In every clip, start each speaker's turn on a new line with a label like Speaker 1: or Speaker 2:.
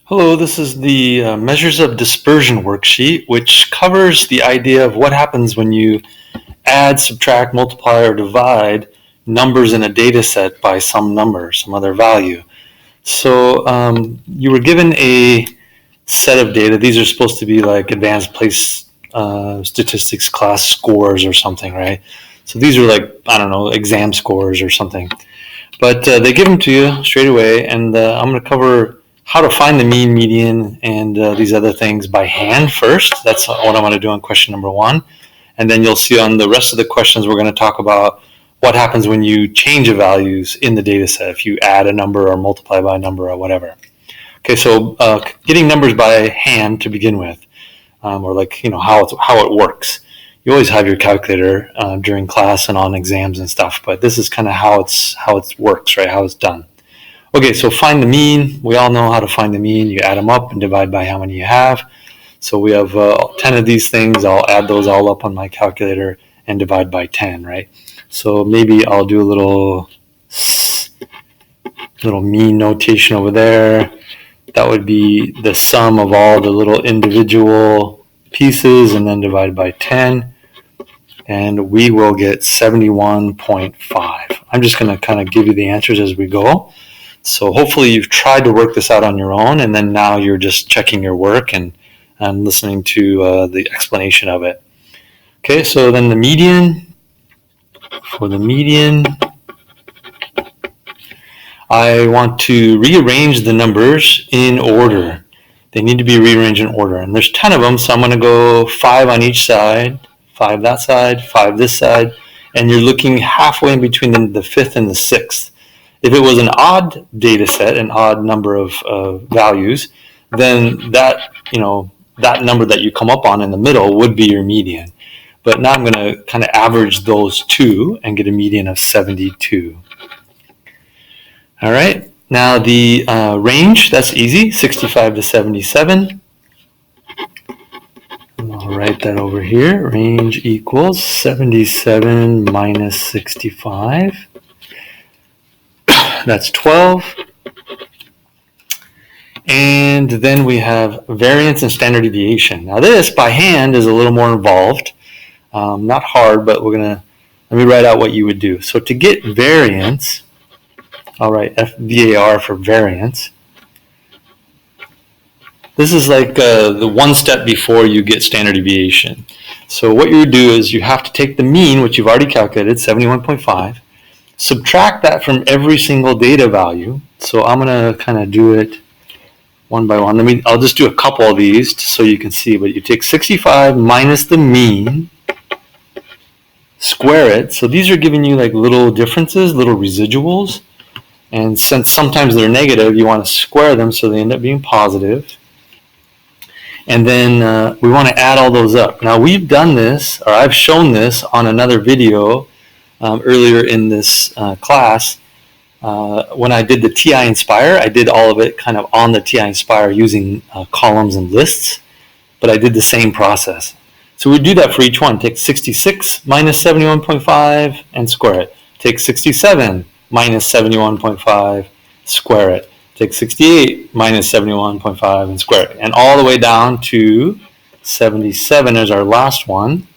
Speaker 1: Hello, this is the Measures of Dispersion worksheet, which covers the idea of what happens when you add, subtract, multiply, or divide numbers in a data set by some number, some other value. So you were given a set of data. These are supposed to be like advanced place statistics class scores or something, right? So these are like, I don't know, exam scores or something. But they give them to you straight away, and I'm going to cover how to find the mean, median, and these other things by hand first. That's what I want to do on question number one. And then you'll see on the rest of the questions, we're going to talk about what happens when you change the values in the data set, if you add a number or multiply by a number or whatever. Okay, so getting numbers by hand to begin with, or like, you know, how it works. You always have your calculator during class and on exams and stuff, but this is kind of how it works, right? How it's done. Okay, so find the mean. We all know how to find the mean. You add them up and divide by how many you have. So we have 10 of these things. I'll add those all up on my calculator and divide by 10, right? So maybe I'll do a little mean notation over there. That would be the sum of all the little individual pieces and then divided by 10. And we will get 71.5. I'm just going to kind of give you the answers as we go. So hopefully you've tried to work this out on your own, and then now you're just checking your work and listening to the explanation of it. Okay, so then the median. For the median, I want to rearrange the numbers in order. They need to be rearranged in order, and there's 10 of them, so I'm going to go 5 on each side, 5 that side, 5 this side, and you're looking halfway in between the fifth and the sixth. If it was an odd data set, an odd number of values, then that number that you come up on in the middle would be your median. But now I'm going to kind of average those two and get a median of 72. All right, now the range, that's easy, 65 to 77. I'll write that over here. Range equals 77 minus 65. That's 12. And then we have variance and standard deviation. Now this, by hand, is a little more involved. Not hard, but let me write out what you would do. So to get variance, I'll write VAR for variance. This is like the one step before you get standard deviation. So what you would do is you have to take the mean, which you've already calculated, 71.5, subtract that from every single data value. So I'm going to kind of do it one by one. I'll just do a couple of these so you can see. But you take 65 minus the mean, square it. So these are giving you like little differences, little residuals. And since sometimes they're negative, you want to square them so they end up being positive. And then we want to add all those up. Now we've done this, or I've shown this on another video earlier in this class. When I did the TI Inspire, I did all of it kind of on the TI Inspire using columns and lists, but I did the same process. So we do that for each one. Take 66 minus 71.5 and square it. Take 67 minus 71.5, square it. Take 68 minus 71.5 and square it. And all the way down to 77 is our last one,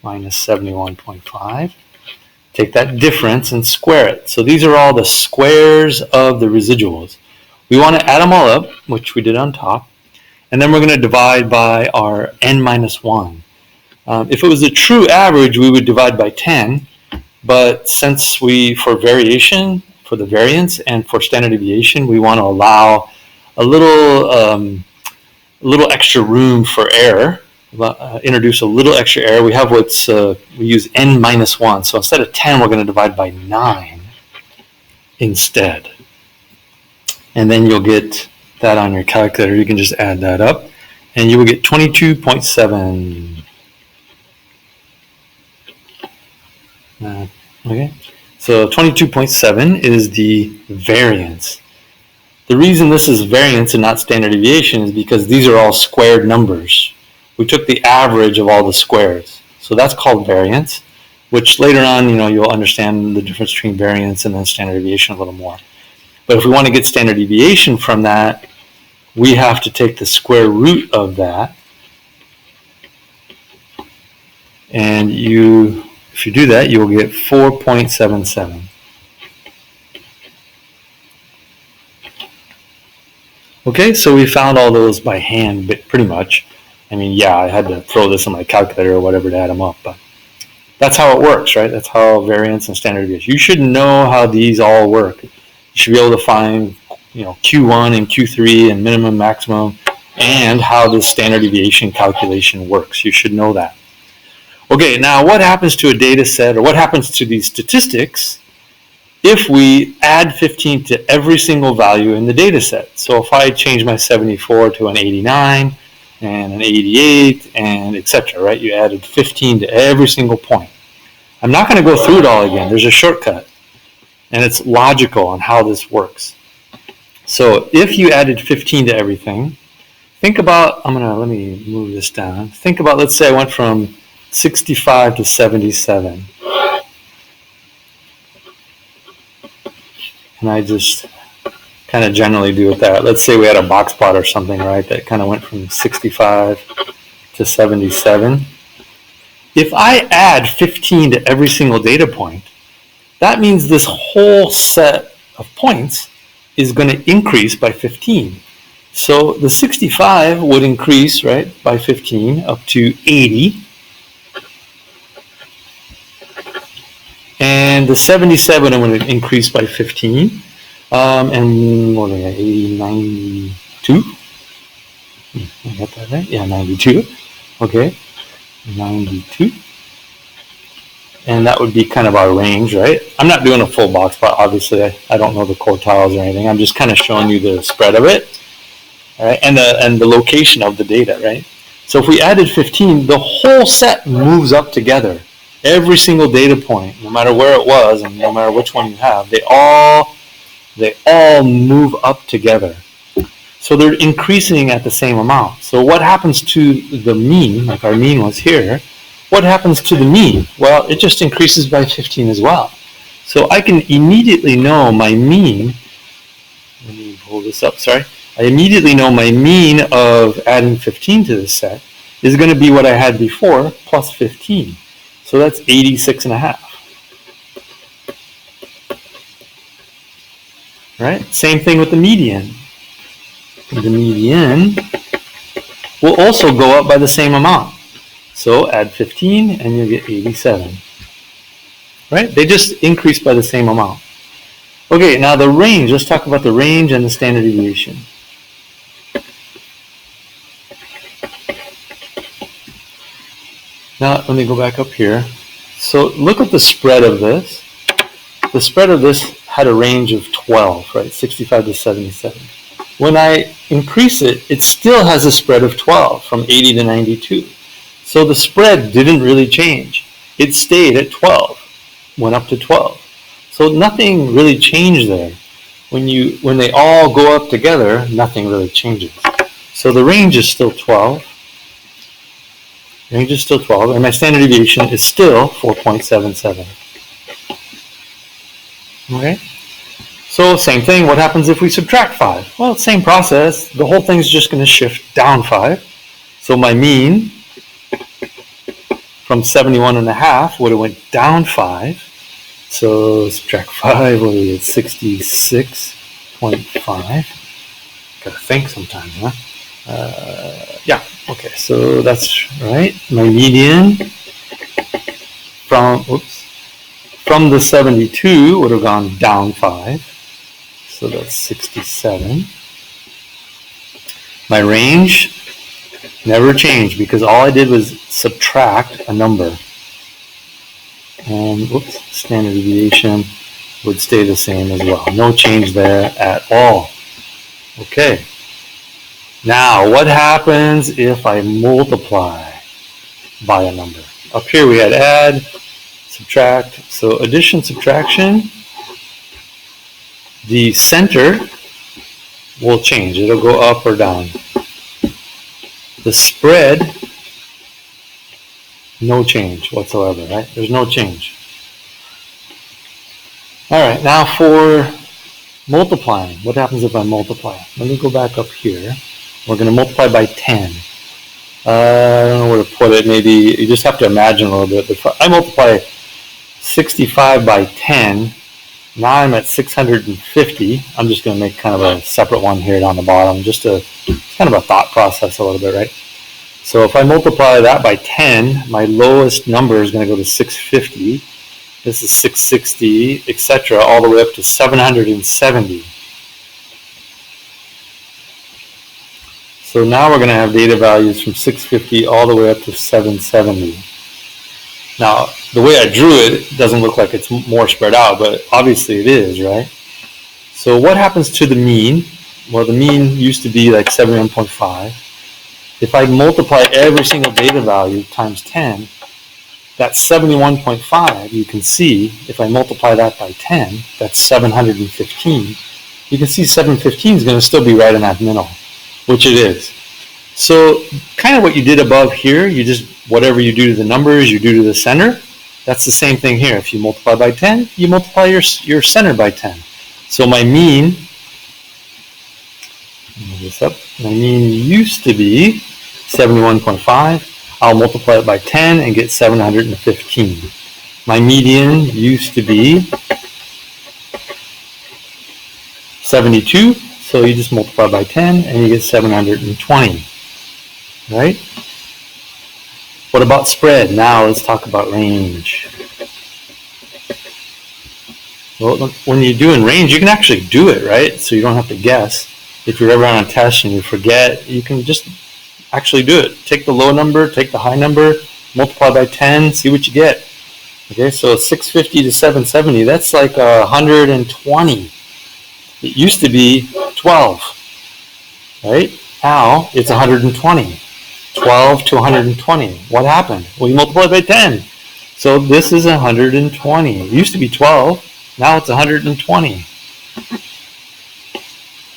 Speaker 1: minus 71.5. Take that difference and square it. So these are all the squares of the residuals. We want to add them all up, which we did on top. And then we're going to divide by our n minus 1. If it was a true average, we would divide by 10. But since for variation, for the variance, and for standard deviation, we want to allow a little extra room for error. Introduce a little extra error. We have we use n minus 1. So instead of 10, we're going to divide by 9 instead. And then you'll get that on your calculator. You can just add that up. And you will get 22.7. Okay, so 22.7 is the variance. The reason this is variance and not standard deviation is because these are all squared numbers. We took the average of all the squares. So that's called variance, which later on, you'll understand the difference between variance and then standard deviation a little more. But if we want to get standard deviation from that, we have to take the square root of that. And if you do that, you'll get 4.77. Okay, so we found all those by hand, pretty much. I mean, yeah, I had to throw this in my calculator or whatever to add them up, but that's how it works, right? That's how variance and standard deviation. You should know how these all work. You should be able to find, Q1 and Q3 and minimum, maximum, and how the standard deviation calculation works. You should know that. Okay, now what happens to a data set, or what happens to these statistics if we add 15 to every single value in the data set? So if I change my 74 to an 89 and an 88 and etc., right? You added 15 to every single point. I'm not going to go through it all again. There's a shortcut, and it's logical on how this works. So if you added 15 to everything, think about, let me move this down. Think about, let's say I went from 65 to 77. And I just kind of generally do it that. Let's say we had a box plot or something, right, that kind of went from 65 to 77. If I add 15 to every single data point, that means this whole set of points is going to increase by 15. So the 65 would increase, right, by 15 up to 80. And the 77 would increase by 15. And what are we at? 80, 92? I got that right? Yeah, 92. Okay. 92. And that would be kind of our range, right? I'm not doing a full box plot, obviously. I don't know the quartiles or anything. I'm just kind of showing you the spread of it, right? And the location of the data, right? So if we added 15, the whole set moves up together. Every single data point, no matter where it was and no matter which one you have, they all move up together. So they're increasing at the same amount. So what happens to the mean, like our mean was here, what happens to the mean? Well, it just increases by 15 as well. So I can immediately know my mean. Let me pull this up, sorry. I immediately know my mean of adding 15 to this set is going to be what I had before plus 15. So that's 86.5. Right? Same thing with the median. The median will also go up by the same amount. So add 15 and you get 87. Right? They just increase by the same amount. Okay, now the range. Let's talk about the range and the standard deviation. Now let me go back up here. So look at the spread of this. The spread of this had a range of 12, right? 65 to 77. When I increase it, it still has a spread of 12 from 80 to 92. So the spread didn't really change. It stayed at 12, went up to 12. So nothing really changed there. When they all go up together, nothing really changes. So the range is still 12. Range is still 12, and my standard deviation is still 4.77. Okay? So same thing, what happens if we subtract 5? Well, same process. The whole thing's just going to shift down 5. So my mean from 71.5 would have went down 5. So subtract 5, what do we get? 66.5. Gotta think sometimes, huh? Yeah, okay, so that's right. My median from the 72 would have gone down 5. So that's 67. My range never changed because all I did was subtract a number. And standard deviation would stay the same as well. No change there at all. Okay. Now, what happens if I multiply by a number? Up here we had add, subtract. So addition, subtraction, the center will change. It'll go up or down. The spread, no change whatsoever, right? There's no change. All right, now for multiplying. What happens if I multiply? Let me go back up here. We're going to multiply by 10. I don't know where to put it. Maybe you just have to imagine a little bit. If I multiply 65 by 10, now I'm at 650. I'm just going to make kind of a separate one here down the bottom, just to kind of a thought process a little bit, right? So if I multiply that by 10, my lowest number is going to go to 650. This is 660, etc., all the way up to 770. So now we're going to have data values from 650 all the way up to 770. Now, the way I drew it doesn't look like it's more spread out, but obviously it is, right? So what happens to the mean? Well, the mean used to be like 71.5. If I multiply every single data value times 10, that's 71.5. You can see, if I multiply that by 10, that's 715. You can see 715 is going to still be right in that middle, which it is. So kind of what you did above here, you just, whatever you do to the numbers, you do to the center. That's the same thing here. If you multiply by 10, you multiply your center by 10. So my mean, move this up, my mean used to be 71.5. I'll multiply it by 10 and get 715. My median used to be 72. So you just multiply by 10 and you get 720, right? What about spread? Now let's talk about range. Well, when you're doing range, you can actually do it, right? So you don't have to guess. If you're ever on a test and you forget, you can just actually do it. Take the low number, take the high number, multiply by 10, see what you get. Okay, so 650 to 770, that's like 120. It used to be 12, right? Now it's 120. 12 to 120. What happened? Well, you multiply by 10. So this is 120. It used to be 12. Now it's 120.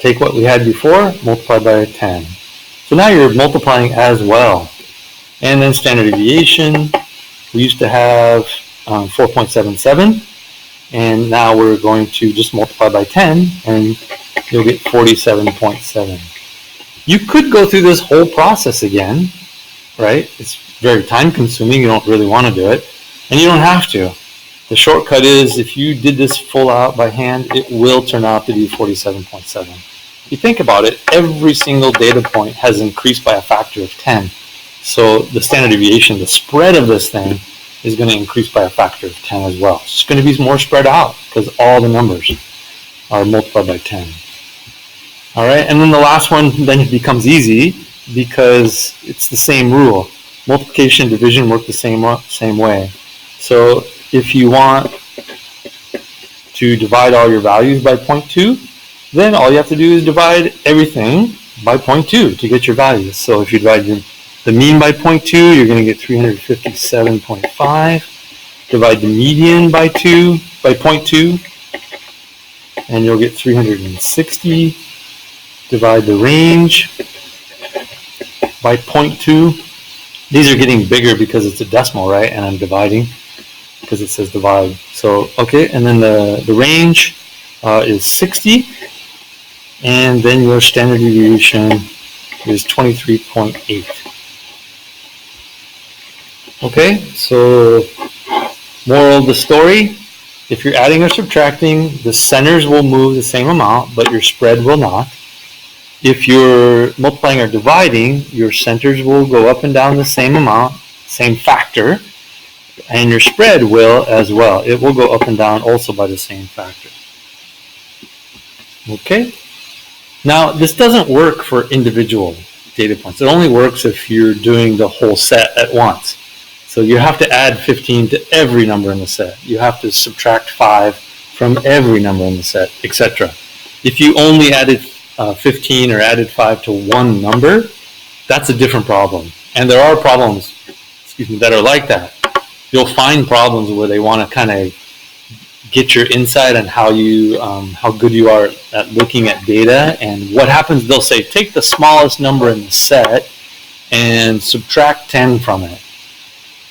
Speaker 1: Take what we had before, multiply by 10. So now you're multiplying as well. And then standard deviation. We used to have 4.77. And now we're going to just multiply by 10 and you'll get 47.7. You could go through this whole process again, right? It's very time consuming. You don't really want to do it. And you don't have to. The shortcut is if you did this full out by hand, it will turn out to be 47.7. If you think about it, every single data point has increased by a factor of 10. So the standard deviation, the spread of this thing, is going to increase by a factor of 10 as well. It's going to be more spread out because all the numbers are multiplied by 10. All right, and then the last one then it becomes easy because it's the same rule. Multiplication and division work the same way. So if you want to divide all your values by 0.2, then all you have to do is divide everything by 0.2 to get your values. So if you divide the mean by 0.2, you're going to get 357.5. Divide the median by 0.2, and you'll get 360. Divide the range by 0.2. These are getting bigger because it's a decimal, right? And I'm dividing because it says divide. So, okay, and then the range is 60. And then your standard deviation is 23.8. Okay, so moral of the story, if you're adding or subtracting, the centers will move the same amount, but your spread will not. If you're multiplying or dividing, your centers will go up and down the same amount, same factor, and your spread will as well. It will go up and down also by the same factor. Okay? Now, this doesn't work for individual data points. It only works if you're doing the whole set at once. So you have to add 15 to every number in the set. You have to subtract 5 from every number in the set, etc. If you only added 15 or added 5 to one number, that's a different problem. And there are problems, that are like that. You'll find problems where they want to kind of get your insight on how good you are at looking at data. And what happens, they'll say, take the smallest number in the set and subtract 10 from it.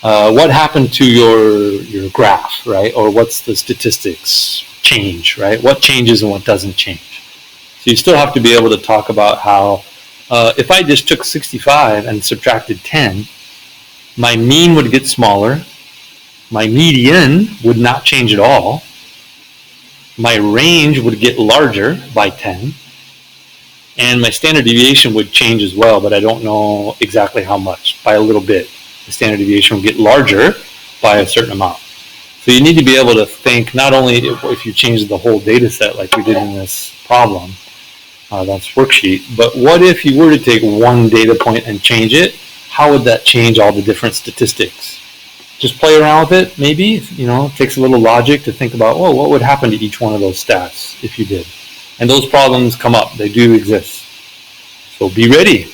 Speaker 1: What happened to your graph, right? Or what's the statistics? change, right? What changes and what doesn't change. So you still have to be able to talk about how if I just took 65 and subtracted 10, my mean would get smaller, my median would not change at all, my range would get larger by 10, and my standard deviation would change as well, but I don't know exactly how much, by a little bit. The standard deviation would get larger by a certain amount. So you need to be able to think not only if you change the whole data set like we did in this problem, that's worksheet, but what if you were to take one data point and change it? How would that change all the different statistics? Just play around with it, maybe. It takes a little logic to think about, what would happen to each one of those stats if you did? And those problems come up. They do exist. So be ready.